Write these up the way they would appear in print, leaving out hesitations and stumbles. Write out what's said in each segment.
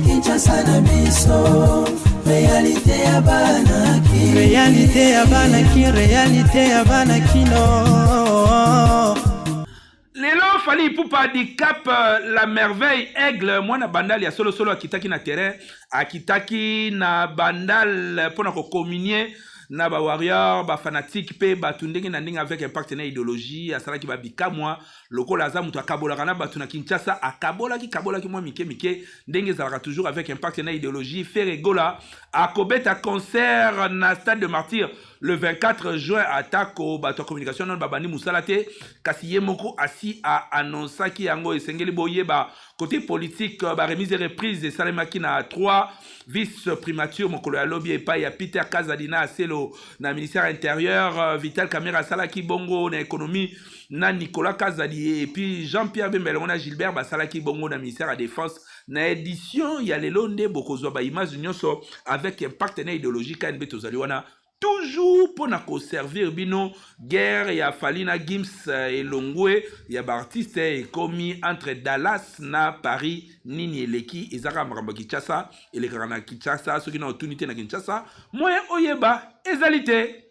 Kinshasa na biso, réalité ya banaki, réalité ya banaki, réalité ya banakino. Lelo fali pupa di cap la merveille aigle mwana bandal ya solo solo akitaki na terrain, akitaki na bandal pona ko communier na ba warrior ba fanatique pe batundenge na ndinga avec un partenaire idéologie asala ki ba bikamwa lokola za mutu akabola kana batu na Kinshasa akabola ki mwa mike ndenge zalaka toujours avec un partenaire idéologie Ferregola akobeta concert na stade de Martyr le 24 juin atako bato communication non babani musalate kasi yemoko asi a annonça ki yango esengeli boyeba côté politique ba remise et reprise salemaki na 3 vice primature mokolo ya lobby epa ya Peter Kazadina aselo na ministère intérieur Vital Kamera salaki bongo na économie na Nicolas Kazadi et puis Jean-Pierre Bembelona Gilbert basalaki bongo na ministère de la défense na édition ya lelo nde bokozwa ba image nyonso avec un partenaire idéologique KNB tozaliwana toujours pour nous servir bino guerre ya Falina Gims et Longwe ya artiste et commis entre Dallas na Paris nini eleki ezaka makambo Kinshasa elekaka na Kinshasa soki na opportunité na Kinshasa moyen oyeba ezalité.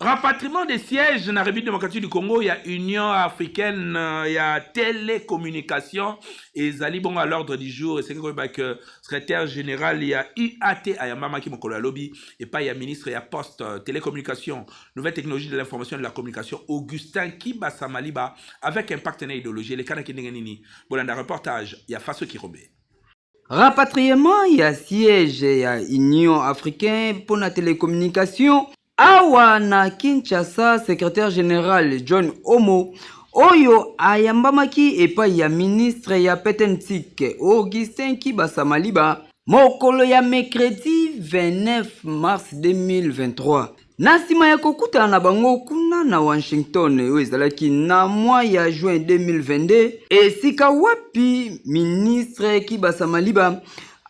Rapatriement des sièges dans la République démocratique du Congo, il y a Union africaine, il y a télécommunication, et Zali bon à l'ordre du jour, et c'est que le secrétaire général, il y a UAT, il y a Mama qui m'a lobby, et pas il y a ministre, il y a poste, télécommunication, nouvelle technologie de l'information et de la communication, Augustin Kibasa Maliba, avec un partenaire idéologique, les Kanaki Nenganini. Bon, dans le reportage, il y a Faso Kirobé. Rapatriement, il y a siège, il y a Union africaine pour la télécommunication. Awa na Kinshasa, secrétaire général John Omo, oyo ayambamaki epa ya ministre ya Petentik Augustin Kibasa Maliba, mokolo ya mercredi 29 mars 2023. Nasima ya kokuta na bango kuna na Washington oyo ezalaki na mwa ya juin 2022, esika wapi ministre Kibasa Maliba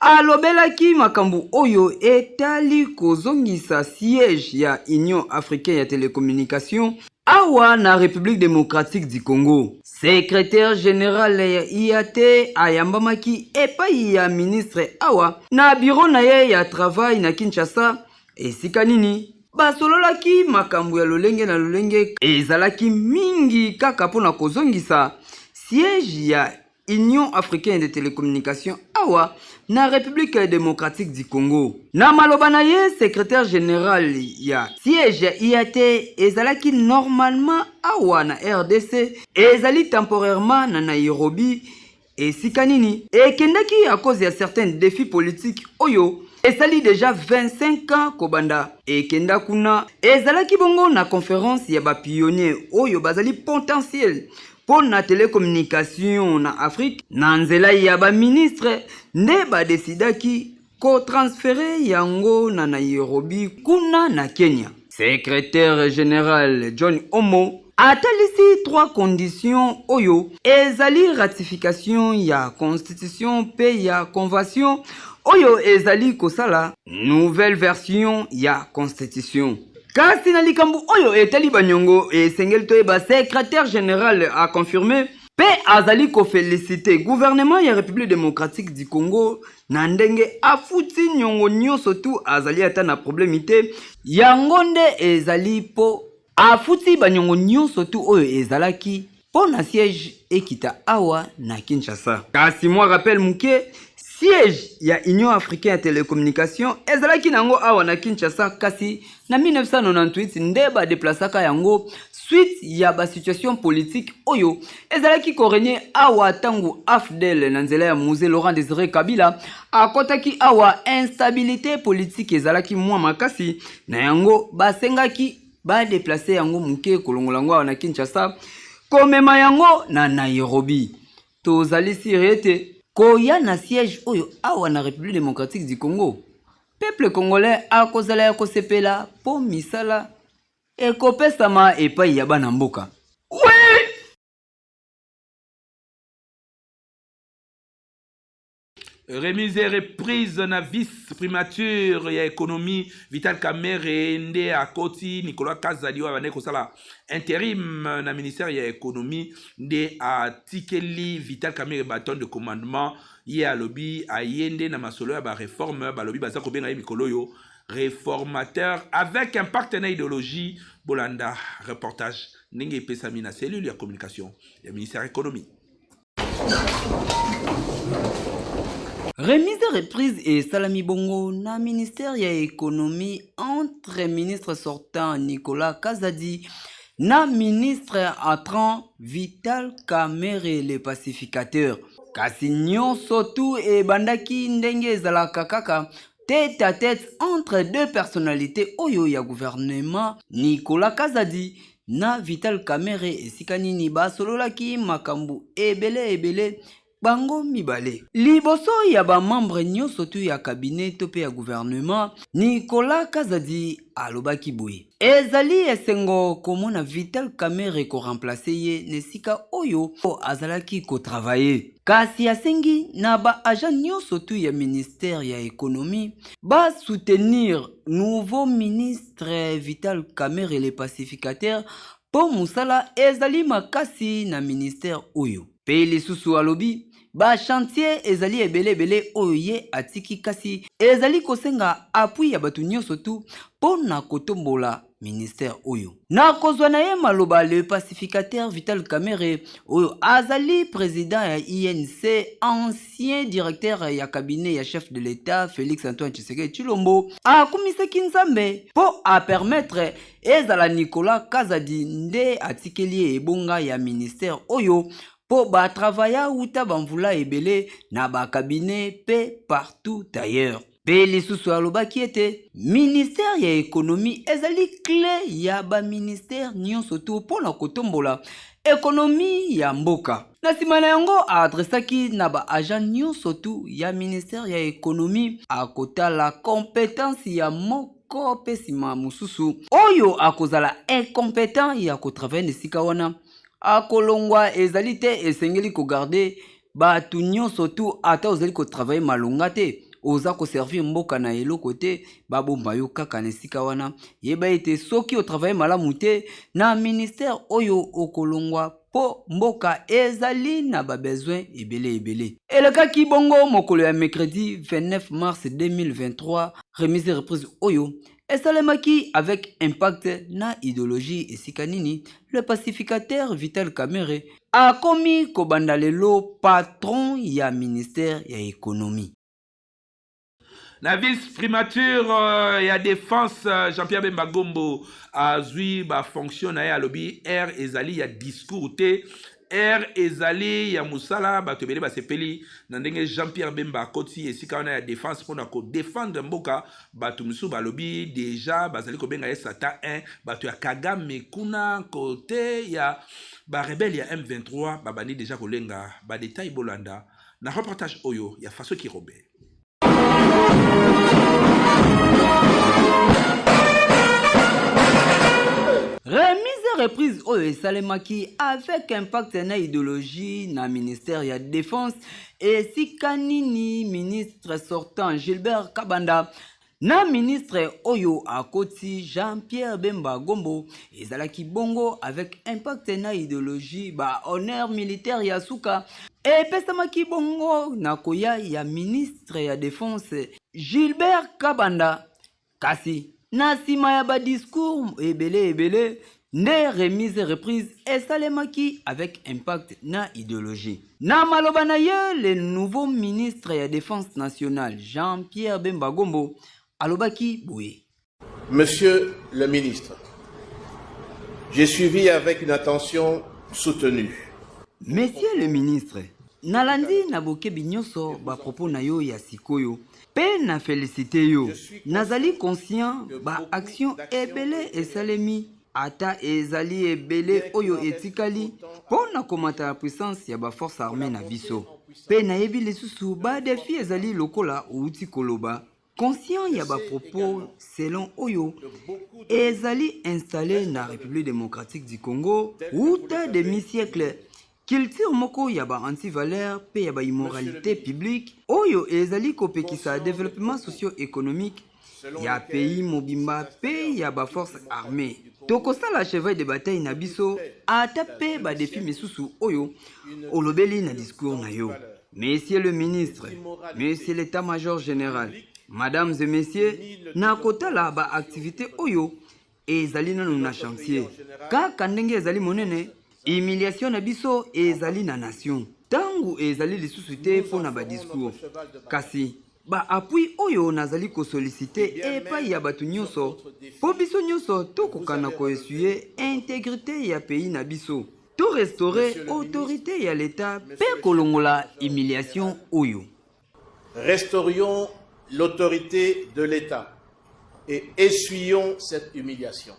alobelaki makambu oyo etali kozongisa siège ya Union africaine ya télécommunication awa na République démocratique du Congo. Secrétaire général ya IAT ayambamaki epai ya ministre awa na bureau na ye ya travail na Kinshasa esika nini basololaki makambu ya lolenge na lolenge ezalaki mingi kaka pona kozongisa siège ya Union africaine de télécommunication awa na République démocratique du Congo. Na maloba na ye secrétaire général ya siège IAT ezalaki normalement awa na RDC ezali temporairement na Nairobi esika nini ekendaki à cause ya certains défis politiques oyo esali déjà 25 ans kobanda ekenda kuna ezalaki bongo na conférence ya ba pionnier oyo bazali potentiel pour la télécommunication na Afrique, na nzela ya ba ministre nde ba decidaki ko transférer yango na Nairobi kuna na Kenya. Secrétaire général John Omo atalisi 3 conditions oyo ezali ratification ya constitution pe ya convention oyo ezali kosala nouvelle version ya constitution. Kasi na likambu oyo etali banyongo esengeli toyeba secrétaire général a confirmé pe azali ko féliciter gouvernement ya République démocratique du Congo na ndenge afuti nyongo nyonso tu azali ata na problème ite yango nde ezali po afuti banyongo nyonso tu oyo ezalaki po na siège ekita awa na Kinshasa. Kasi moi rappel muke siège ya Union africaine ya télécommunication ezalaki nango awa na Kinshasa kasi na 1998 nde ba déplaçaka yango suite ya ba situation politique oyo ezalaki korenye awa tangu AFDEL na nzela ya Mzee Laurent Désiré Kabila akotaki awa instabilité politique ezalaki mwa makasi na yango basengaki ba déplacer yango muke kolongola yango awa na Kinshasa komema yango na Nairobi. Tozali sirete koya na siège oyo awa na République démocratique du Congo. Peuple congolais a kozala ya kosepela po misala ekopesama epai ya bana mboka. remise et reprise na vice primature ya économie Vital Kamerhe nde akoti Nicolas Kazadi wa bane kosala intérim na ministère ya économie nde atikeli Vital Kamerhe bâton de commandement ye alobi ayende na masolo ya ba réforme balobi baza ko benga mikolo yo réformateur avec un partenaire idéologie Bolanda reportage ndenge epesami na cellule ya communication ya ministère économie. Remise et reprise et Salami Bongo na ministère ya économie entre ministre sortant Nicolas Kazadi na ministre entrant Vital Kamerhe le pacificateur. Kasi nyonso tu e bandaki ndenge ezalaka kaka tête à tête entre deux personnalités oyo ya gouvernement Nicolas Kazadi na Vital Kamerhe esika nini basololaki makambo ebele bango mibale. Liboso ya ba membre nyonso tu ya cabinet to pe ya gouvernement Nicolas Kazadi alobaki boye. Ezali esengo komona Vital Kamerhe ko remplacer ye nesika oyo azalaki ko travailler. Kasi asengi na ba agent nyonso tu ya ministère ya économie ba soutenir nouveau ministre Vital Kamerhe le pacificateur po musala ezali makasi na ministère oyo. Pe lisusu alobi ba chantier ezali ebele oyo ye atiki kasi ezali kosenga appui ya batu nyonso tu po na kotombola ministère oyo. Na kozwa na ye maloba le pacificateur Vital Kamerhe oyo azali président ya INC, ancien directeur ya cabinet ya chef de l'État Félix Antoine Tshisekedi Tshilombo akumisaki nzambe po a permettre ezala Nicolas Kazadi nde atikeli ebonga ya ministère oyo po ba travaya uta bamvula ebele na ba cabinet pe partout ailleurs. Pe lisusu alobaki ete ministère ya économie ezali clé ya ba ministère nyonso tu po na kotombola économie ya mboka. Na sima na yango adresaki na ba agent nyonso tu ya ministère ya économie akota la compétence ya moko pe sima mususu oyo akozala incompétent ya kotravailler nesika wana akolongwa ezali te esengeli ko garder batu nyonso tu ata ozali ko travailler malonga te oza ko servir mboka na eloko te babomba yo kaka nesika wana yeba ete soki o travailler malamu te na ministère oyo okolongwa po mboka ezali na ba besoin ebele. Elekaki bongo mokolo ya mercredi 29 mars 2023 remise et reprise oyo esalemaki avec impact na idéologie esika nini le pacificateur Vital Kamerhe akomi kobanda lelo patron ya ministère ya économie. La vice primature ya défense Jean-Pierre Bemba Gombo azui ba fonction na ya lobby air ezali ya discours te air ezali ya musala bato ebele basepeli na ndenge Jean-Pierre Bemba koti esika wana ya défense mpona ko défendre mboka bato misu balobi déjà bazali kobenga ye sata 1 bato ya Kagame kuna kote ya ba rebelle ya M23 babani déjà kolenga ba détail bolanda na reportage oyo ya Faso Kirobe. Remise et reprise oyo esalemaki avec impact na idéologie na ministère ya défense esika nini ministre sortant Gilbert Kabanda na ministre oyo akoti Jean-Pierre Bemba Gombo ezalaki bongo avec impact na idéologie ba honneur militaire ya suka epesamaki bongo na koya ya ministre ya défense Gilbert Kabanda kasi na sima ya ba discours ebele ne remise et reprise esalemaki avec impact na idéologie. Na maloba na ye le nouveau ministre ya défense nationale Jean-Pierre Bemba Gombo alobaki boye. Monsieur le ministre, j'ai suivi avec une attention soutenue. Monsieur le ministre, nalandi na bokebi nyonso ba propos na yo ya sikoyo. Pe na félicité yo. Nazali conscient ba action ebele esalemi ata ezali ebele oyo etikali po na komata la puissance ya ba force armée na biso. Pe na yebi lisusu ba défi ezali lokola outi koloba. Conscient ya ba propos selon oyo ezali installé na République démocratique du Congo outa demi-siècle culture moko ya ba antivaleur pe ya ba immoralité publique oyo ezali kopekisa développement socio-économique ya pays mobimba pe ya ba force armée. Tokosala cheval de bataille na biso ata pe ba défi misusu oyo olobeli na discours na yo. Messieurs le ministre, Monsieur l'état-major général, Mesdames et messieurs, na kotala ba activité oyo ezali nanu na chantier. Kaka ndenge ezali monene, humiliation na biso ezali na nation. Tangu ezali lisusu te pona ba discours. Kasi ba appui oyo nazali ko solliciter epai ya batu nyonso po biso nyonso tokokana ko essuyer intégrité ya pays na biso. To restaurer autorité ya l'État pe kolongola humiliation oyo. Restaurions l'autorité de l'État et essuyons cette humiliation.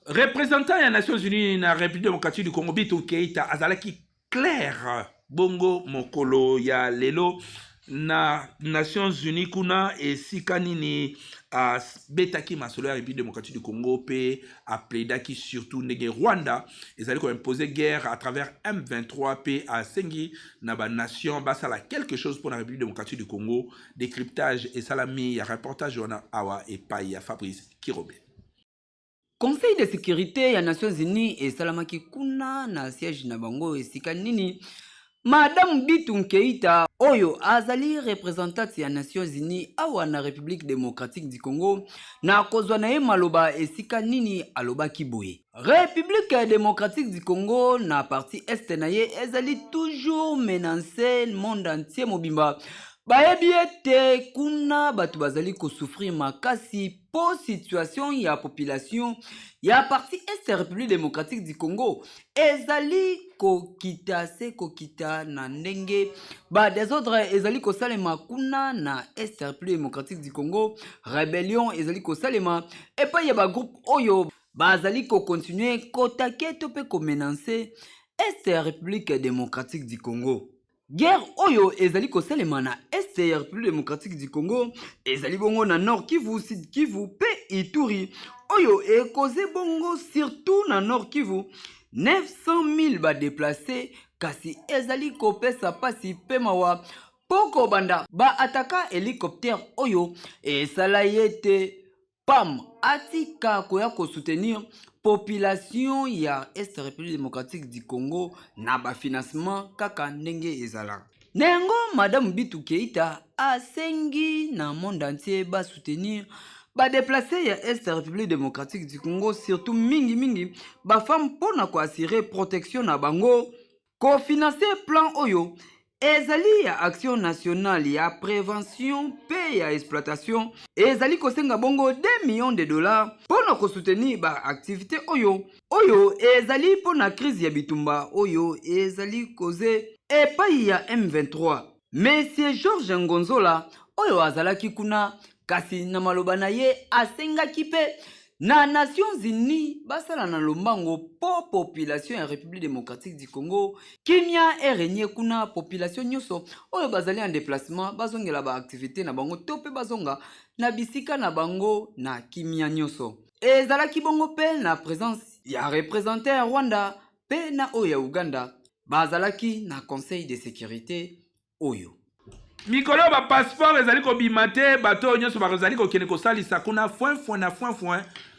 Représentant des Nations Unies na République démocratique du Congo Bintou Keïta azalaki clair bongo mokolo ya lelo na Nations Unies kuna esika nini betaki masolo ya République démocratique du Congo pe apledaki surtout ndenge Rwanda ezali ko imposer guerre à travers M23 pe a sengi na ba nation basala quelque chose pour la République démocratique du Congo. Décryptage et salami ya reportage wana awa et pa ya Fabrice Kirobe. Conseil de sécurité ya Nations Unies esalamaki kuna na siège na bango esika nini Madame Bintou Keïta oyo azali représentante ya Nations Unies awa na République démocratique du Congo na kozwa na ye maloba esika nini alobaki boye. République démocratique du Congo na partie est na ye ezali toujours menacé monde entier mobimba. Bayebi ete kuna batu bazali ko souffrir makasi po situation ya population ya partie est République démocratique du Congo ezali kokita na ndenge ba désordre ezali ko salema kuna na est République démocratique du Congo, rébellion ezali ko salema et pa ya ba groupe oyo bazali ko continuer kotake to pe ko menacer est République démocratique du Congo. Guerre oyo ezali kosalema na est ya République démocratique du Congo ezali bongo na Nord Kivu, Sud Kivu pe Ituri oyo ekoze bongo surtout na Nord Kivu 900 000 ba déplacés kasi ezali kopesa pasi pe mawa poko banda ba ataka hélicoptère oyo esala yete PAM atika koya ko soutenir population ya Est République démocratique du Congo na ba financement kaka ndenge ezala. Nengo Madame Bintou Keïta asengi na monde entier ba soutenir ba déplacer ya Est République démocratique du Congo surtout mingi ba femme pona ko assurer protection na bango ko financer plan oyo ezali ya action nationale ya prévention pe ya exploitation ezali kosenga bongo 2 millions de dollars pona ko soutenir ba activité oyo ezali pona crise ya bitumba oyo ezali koze epai ya M23. Monsieur Georges Ngonzola oyo azalaki kuna kasi na maloba na ye asengaki pe na Nations Unies basala na lombango po population ya République démocratique du Congo kimia erenye kuna population nyoso oyo bazali en déplacement bazongela ba activité na bango to pe bazonga na bisika na bango na kimia nyoso ezalaki bongo pe na présence ya représentant ya Rwanda pe na oyo ya Uganda bazalaki na conseil de sécurité oyo. Mikolo ba passeport ezali ko bimate bato nyonso bazali ko kene ko salisa kuna foin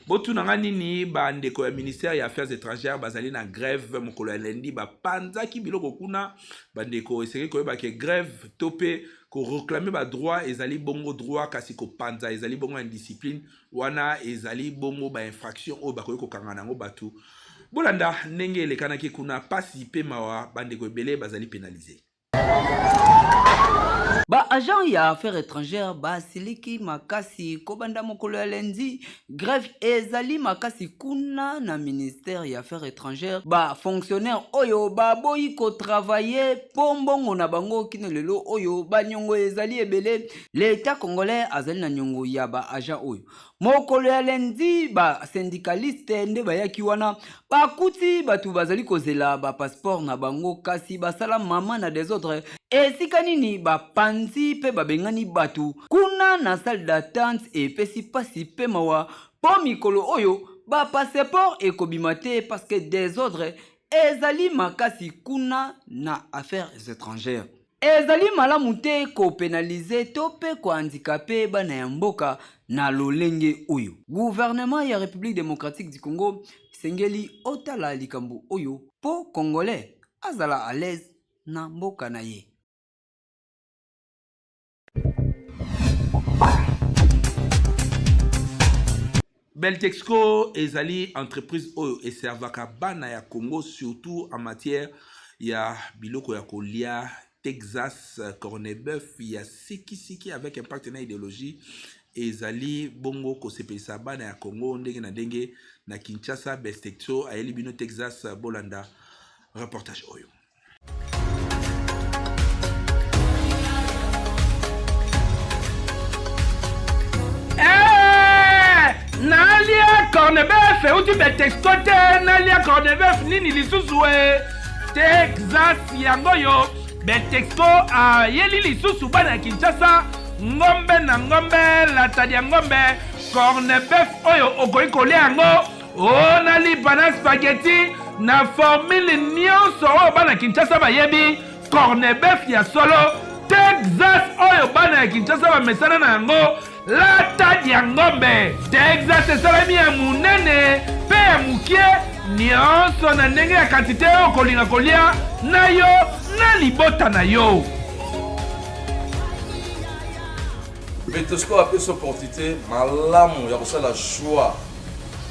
botu na nini ba ndeko ya ministère ya affaires étrangères bazali na grève mokolo ya lundi ba panzaki biloko kuna ba ndeko eseki ko ba ke grève topé ko réclamer ba droit ezali bongo droit kasi ko panza ezali bongo indiscipline wana ezali bongo ba infraction o ba ko kangana ngo batu bolanda ndenge elekanaki kuna pasi pe mawa ba ndeko ebele bazali pénalisé. Ba agent ya affaires étrangères ba siliki makasi kobanda mokolo ya lundi grève ezali makasi kuna na ministère ya affaires étrangères ba fonctionnaire oyo ba boyi ko travailler pombongo na bango kino lelo oyo ba nyongo ezali ebele l'état congolais azali na nyongo ya ba agent oyo mokolo ya lendi ba syndicaliste nde bayaki wana bakuti batu bazali kozela ba passeport na bango kasi basala mama na des autres esika nini bapanzi pe babengani batu kuna na salle d'attente epesi pasi pe mawa po mikolo oyo ba passeport ekobima te parce que des autres ezali makasi kuna na affaires étrangères. Ezali malamu te ko penalize to pe ko handicapé bana ya mboka na lolenge oyo. Gouvernement ya République démocratique du Congo sengeli otala likambo oyo po congolais azala à l'aise na mboka na ye. Beltexco ezali entreprise oyo eservaka bana ya Congo surtout en matière ya biloko ya kolia Texas Corned-Beef ya siki avec un partenaire idéologie ezali bongo kosepelisa bana ya Congo ndenge na ndenge na Kinshasa. Beltexco ayeli bino Texas bolanda reportage oyo. Nalia Corned-Beef uti Beltexco te nalia Corned-Beef nini lisusu Texas yango yo. Beltexco ayeli lisusu bana Kinshasa ngombe na ngombe latadi ya ngombe Corned-Beef oyo okoki kolia yango onali bana spaghetti na formule nyonso oyo bana Kinshasa bayebi. Corned-Beef ya solo Texas oyo bana ya Kinshasa bamesana na yango latadi ya ngombe. Texas esalami ya munene pe ya mukie nyonso na ndenge ya kantite oyo kolinga kolia na yo na libota na yo. Beltexco a pris opportunité malamu ya kosala choix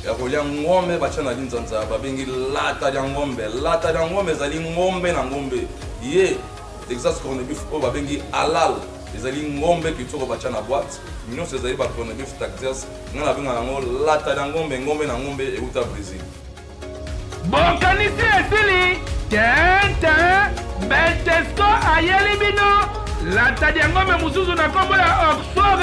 ya kolia ngombe batia na linzanza babengi latadi ya ngombe. Latadi ya ngombe ezali ngombe na ngombe ye Texas Corned-Beef oyo babengi halal ezali ngombe kitoko batia na boîte nyonso ezali ba Corned-Beef Texas nga na benga nango latadi ya ngombe ngombe na ngombe euta Brésil. Bokanisi esili tente Beltexco ayeli bino latadi ya ngombe mususu na kombo ya Oxford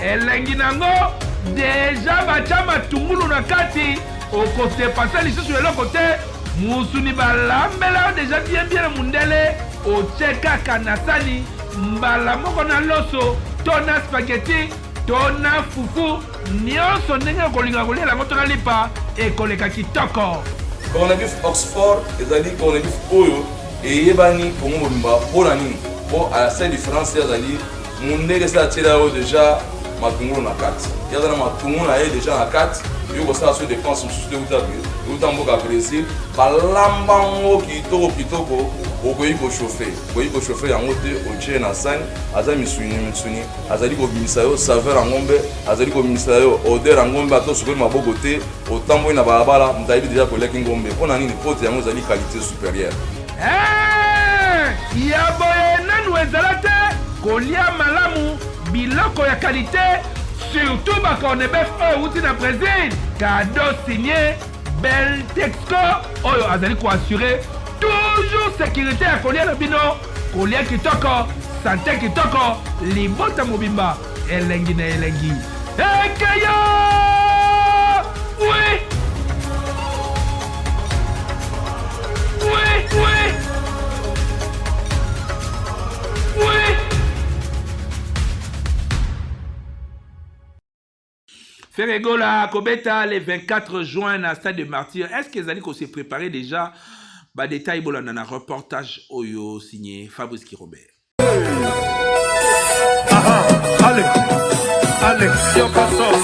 elengi nango deja batia matungulu na kati okosepasa lisusu eloko te musuni balambela deja bien mundele otie kaka na sani mbala moko na loso to na spaghetti to na fufu nyonso ndenge okolinga kolia yango to na lipa ekoleka kitoko. Corned-Beef Oxford ezali Corned-Beef oyo eyebani Congo mobimba mpona nini po à la seule différence ezali mundele esa atiela oyo deja matungulu na kati yazana matungulu na ye deja na kati yo kosala so dépense mosusu euta mboka Brésil balamba ngo kitoko okoki kochauffe yango te otie na sani aza misuni azali kobimisa yo saveur ya ngombe azali kobimisa yo odeur ya ngombe ata osukoli maboko te otamboli na balabala mutayebi deja koliaki ngombe mpona nini pote yango ezali qualité supérieure. Ya boye nanu ezala te kolia malamu biloko ya qualité surtout ba Corned-Beef oyo uti na Brésil cadeau signé Beltexco oyo azali koassure toujours sécurité ya kolia na bino kolia kitoko santé kitoko libota mobimba elengi na elengi ekeyo. Oui Ferregola Kobeta le 24 juin na stade de Martyr. Est-ce que Zali s'est préparé déjà? Bah détail bolanda na reportage oyo signé Fabrice Kirobert. Alex, yo pasos.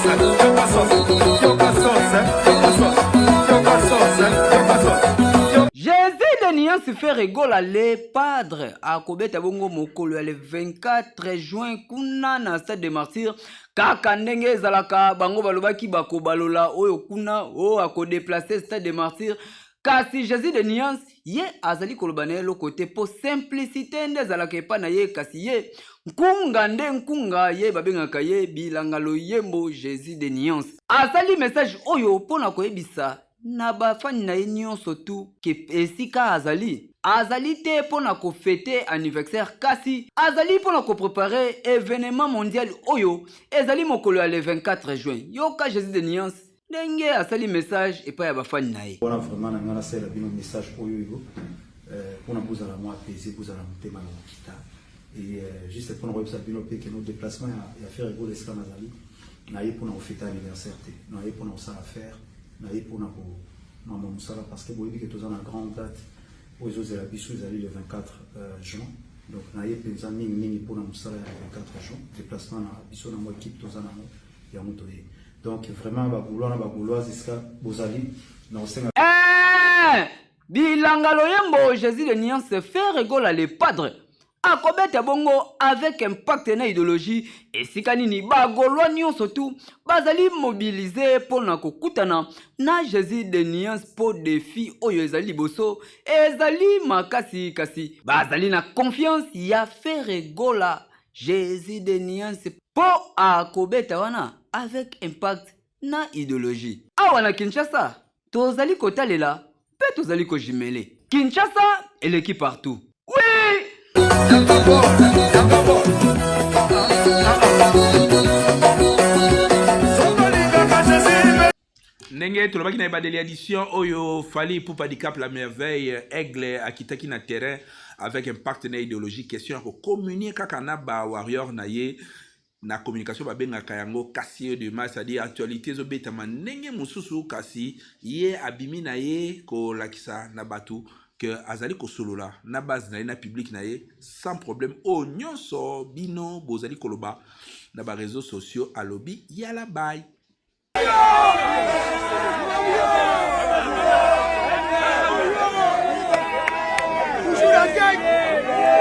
Jésus de Niance Ferregola le padre a Kobeta bongo mokolo le 24 juin kuna na stade de Martyr. Kaka ndenge ezalaka bango balobaki bakobalola oyo kuna o akodeplacer stade de Martyr kasi Jésus de Niance ye azali koloba na ye lokote po simplicité nde ezalaka epa na ye kasi ye nkunga ye babengaka ye bilanga loyembo Jésus de Niance azali message oyo pona koyebisa na bafani na ye nyonso tu ke esika azali azali te pona ko fêter anniversaire kasi azali pona ko préparer événement mondial oyo ezali mokolo ya le 24 juin. Yoka Jésus de Nuance ndenge asali message epa ya bafani na ye. Voilà vraiment na ngana sala bino message oyo pona bozala mo apaiser bozala motema na kita et juste pour nous observer bino pe que nos déplacements ya faire ego les scans nazali na ye pona ko fêter anniversaire te na ye pona ça faire na ye pona ko na mo sala parce que boyebi que tozana grande date aux autres la biso ezali le 24 juin. Donc na ye penza mingi pona mosala ya 24 juin déplacement na biso na mo équipe tozana mo ya motoye. Donc vraiment bagouloise iska bozali na osenga bilanga loyembo Jésus de Nuance fait rigoler les padres akobeta bongo avec impact na idéologie esika nini bagolwa nyonso tu bazali mobiliser pona kokutana na Jésus de Nuance po défi oyo ezali boso ezali makasi kasi bazali na confiance ya fait rigoler Jésus de Nuance po akobeta wana avec impact na idéologie. Awa na Kinshasa tozali kotalela pe tozali ko jimele. Kinshasa et l'équipe partout. Oui! Ndenge tolobaki na ebandeli édition oyo Fally Ipupa Handicap la merveille aigle akitaki na terrain avec impact na idéologie question ko communiquer kaka na ba warrior na ye na communication babengaka yango kasi de masse, c'est-à-dire actualité zobetama ndenge mususu kasi ye abimi na ye ko lakisa na batu que azali ko solola na base na ye na public na ye sans problème o nyonso bino bozali koloba na ba réseaux sociaux alobi yala bye.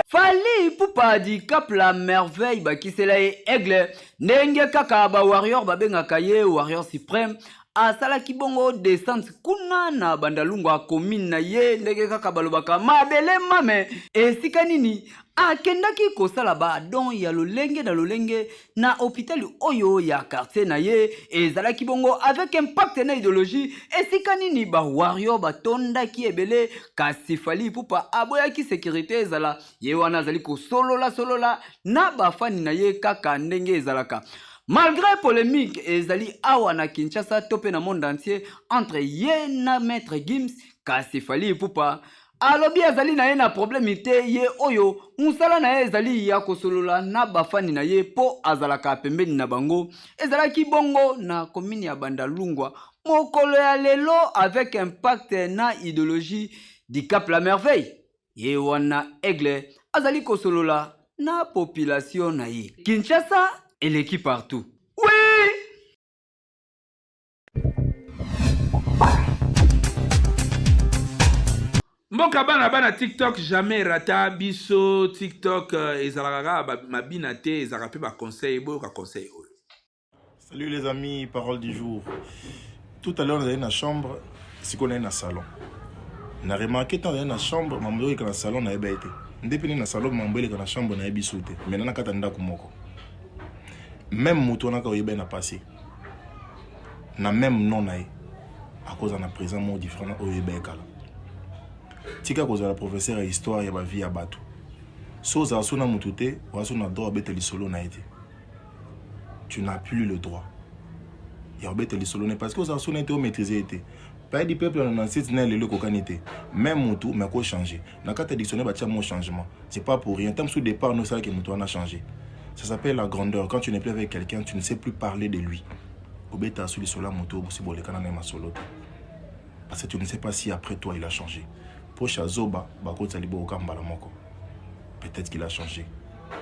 Fally Ipupa Handicap la merveille bakisela ye aigle ndenge kaka ba warrior babengaka ye warrior suprême asalaki bongo descente kuna na bandalungwa commune na ye ndenge kaka balobaka mabele mame esika nini akendaki kosala ba don ya lolenge na lolenge na hôpital oyo ya quartier na ye ezalaki bongo avec impact na idéologie esika nini ba warrior batondaki ebele kasi Fally Ipupa aboyaki sécurité ezala ye wana azali solola na bafani na ye kaka ndenge ezalaka. Malgré polémique ezali awa na Kinshasa topé na monde entier entre ye na maître Gims kasi Fally Ipupa alobi azali na ye na problème te ye oyo musala na ye ezali ya kosolola na bafani na ye po azalaka pembeni na bango ezalaki bongo na commune ya Bandalungwa mokolo ya lelo avec impact na idéologie Handicap la merveille ye wana aigle azali kosolola na population na ye. Kinshasa et l'équipe partout. Oui! Mboka bana TikTok jamais rata biso TikTok ezalaka mabina te ezalaka pe ba conseil boka conseil. Salut les amis, parole du jour. Tout à l'heure on est dans la chambre, si qu'on est dans le salon. On a remarqué dans la chambre, mambo est dans le salon na eba été. Depuis dans le salon, mambo est dans la chambre na ebi sauté. Maintenant quand on a kumoko. Même moto na ka yeba na passé. Na même non na à cause de la présent mot différent au yeba kala. Tika cause la professeur à histoire ya ba vie ya bato. So za sona mutute, wa sona droit beteli solo na été. Tu n'as plus le droit. Ya beteli solo ne parce que ça sona été au maîtriser été. Pas du peuple dans cette n'est le cocanité. Même moto mais quoi changer. Na carte dictionnaire ba tia mon changement. C'est pas pour rien. Tant sous départ nous ça que moto on a changé. Ça s'appelle la grandeur. Quand tu n'es plus avec quelqu'un, tu ne sais plus parler de lui. Obeta sous les sola moto aussi bon les canana ma solo. Parce que tu ne sais pas si après toi il a changé. Pocha Zoba, peut-être qu'il a changé.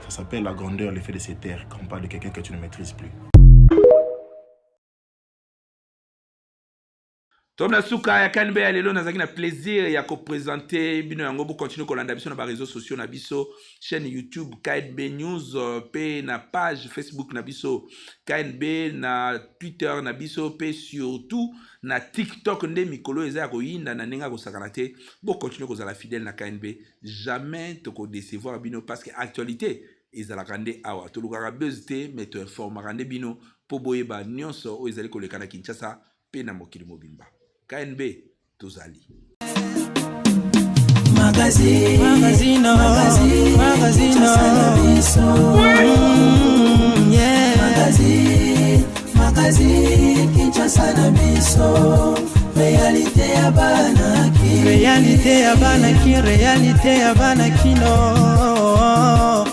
Ça s'appelle la grandeur, l'effet de ces terres, quand on parle de quelqu'un que tu ne maîtrises plus. Tom Nasuka ya KNB alelo nazaki na plaisir ya ko présenter bino yango bo continuer ko landa biso na ba réseaux sociaux na biso chaîne YouTube KNB News pe na page Facebook na biso KNB na Twitter na biso pe surtout na TikTok nde mikolo eza ko yinda na nenga ko sakana te bo continuer ko zala fidèle na KNB jamais to ko décevoir bino parce que actualité ezalaka nde awa to lukaka buzz te mais to informaka nde bino po boyeba nyonso o ezali ko lekana Kinshasa pe na mokili mobimba KNB tozali Magazino Magazine Kinshasa na biso Réalité ya banaki Réalité ya banaki Réalité ya banaki no